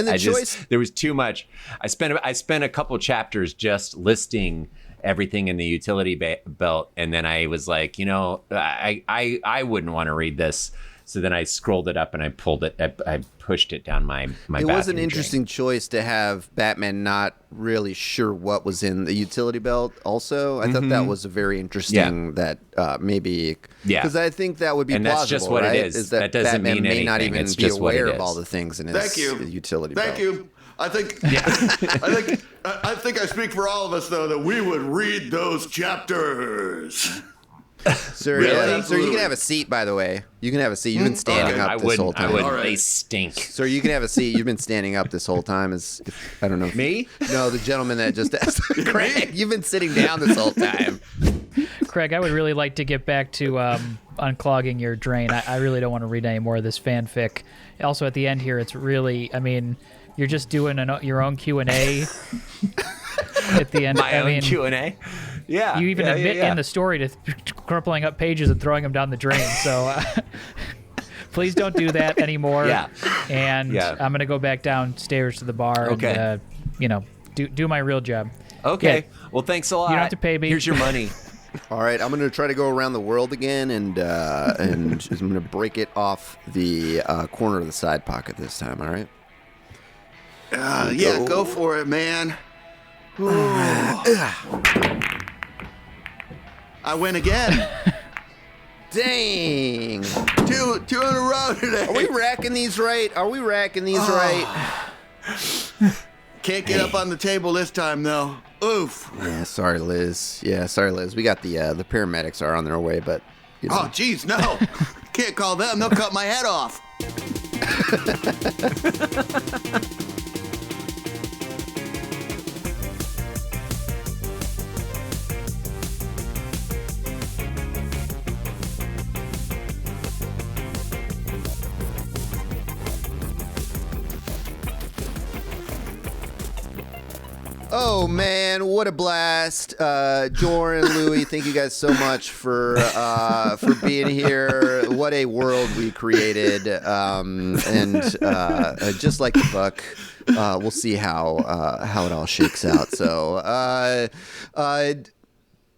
the choice- there was too much. I spent a couple chapters just listing everything in the utility belt, and then I was like, I wouldn't want to read this. So then I scrolled it up and I pulled it. I pushed it down my. It was an bathroom interesting choice to have Batman not really sure what was in the utility belt. Also, I thought that was a very interesting that maybe because I think that would be And plausible, that's just what right? it is. that That doesn't Batman mean may not anything. even It's be just what it aware of is. all the things in his Thank you. utility Thank belt. you. I think I think I speak for all of us though that we would read those chapters. Sir, Yeah, Sir, you absolutely. can have a seat, by the way. You can have a seat. You've been standing Okay. up I this whole wouldn't. time. I wouldn't. All right. They stink. Sir, you can have a seat. You've been standing up this whole time. I don't know. Me? No, the gentleman that just asked. Craig, you've been sitting down this whole time. Craig, I would really like to get back to unclogging your drain. I really don't want to read any more of this fanfic. Also, at the end here, it's really, I mean, you're just doing your own Q&A at the end. My own Q&A. Yeah. You even admit yeah. in the story to crippling up pages and throwing them down the drain. So please don't do that anymore. Yeah. And Yeah. I'm going to go back downstairs to the bar Okay. and, do my real job. Okay. Yeah. Well, thanks a lot. You don't have to pay me. Here's your money. All right, I'm going to try to go around the world again, and I'm going to break it off the corner of the side pocket this time. All right. Yeah, go for it, man. I win again. Dang. Two in a row today. Are we racking these right? Right? Can't get up on the table this time, though. Oof. Yeah, sorry, Liz. We got the paramedics are on their way, but... You know. Oh, jeez, no. Can't call them. They'll cut my head off. Oh man, what a blast! Jorin, Louie, thank you guys so much for being here. What a world we created, and just like the book, we'll see how it all shakes out. So,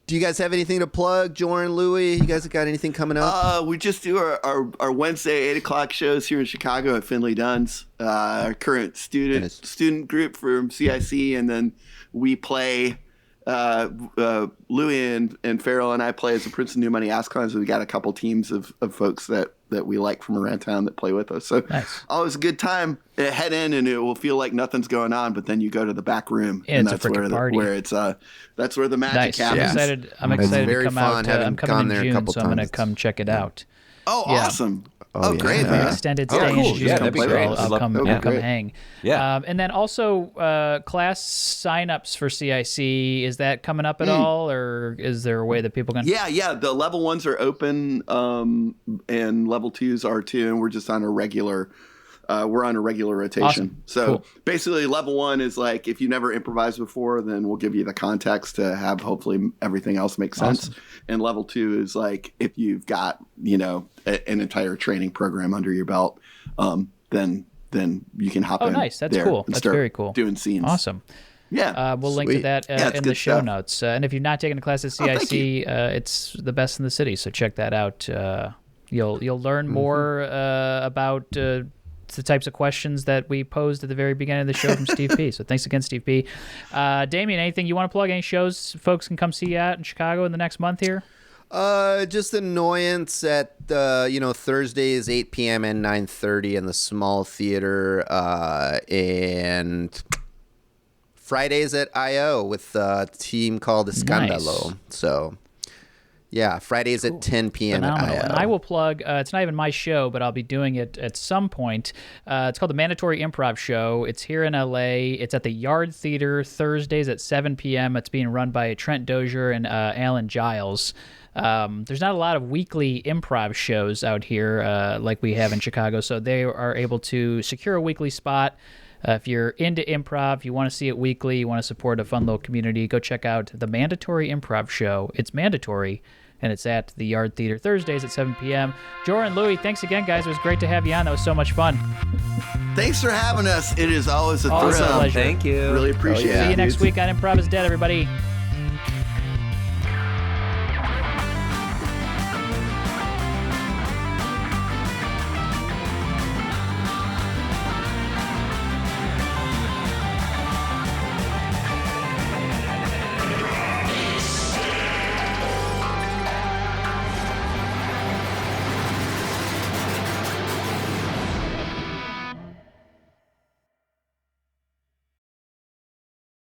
do you guys have anything to plug, Jorin, Louie? You guys got anything coming up? We just do our Wednesday 8:00 shows here in Chicago at Finley Dunn's. Our current student group from CIC, and then we play. Louie and Farrell and I play as the Prince of New Money Ascons. We got a couple teams of folks that we like from around town that play with us. So always a good time. Head in and it will feel like nothing's going on, but then you go to the back room and that's where that's where the magic happens. I'm excited to come fun. out. I'm coming in June, so I'm going to come check it out. Oh, awesome. Oh, great, man. man. Extended stay in June. Yeah, that'd be great. I'll come hang. Yeah. And then also class signups for CIC. Is that coming up at all, or is there a way that people can? Yeah. The level 1s are open, and level 2s are too, and we're just on a regular. We're on a regular rotation. Awesome. So basically level 1 is like, if you never improvised before, then we'll give you the context to have hopefully everything else make sense. Awesome. And level 2 is like, if you've got, an entire training program under your belt, then you can hop in. Oh, nice. That's there cool. and That's start very cool. Doing scenes. Awesome. Yeah. We'll link to that in the show notes. And if you've not taken a class at CIC, it's the best in the city. So check that out. You'll learn more about the types of questions that we posed at the very beginning of the show from Steve P. So thanks again, Steve P. Damien, anything you want to plug? Any shows folks can come see you at in Chicago in the next month here? Just Annoyance at Thursdays 8 p.m. and 9:30 in the small theater, and Fridays at I.O. with a team called Escandalo. Nice. So yeah, Fridays at 10 p.m. Phenomenal. at I.O. And I will plug, it's not even my show, but I'll be doing it at some point. It's called the Mandatory Improv Show. It's here in LA. It's at the Yard Theater Thursdays at 7 p.m. It's being run by Trent Dozier and Alan Giles. There's not a lot of weekly improv shows out here like we have in Chicago, so they are able to secure a weekly spot. If you're into improv, you want to see it weekly, you want to support a fun little community, go check out the Mandatory Improv Show. It's mandatory, and it's at the Yard Theater Thursdays at 7 p.m. Jorin, Louie, thanks again, guys. It was great to have you on. That was so much fun. Thanks for having us. It is always a Always a thrill. pleasure. Thank you. Really appreciate it. See you next week on Improv is Dead, everybody.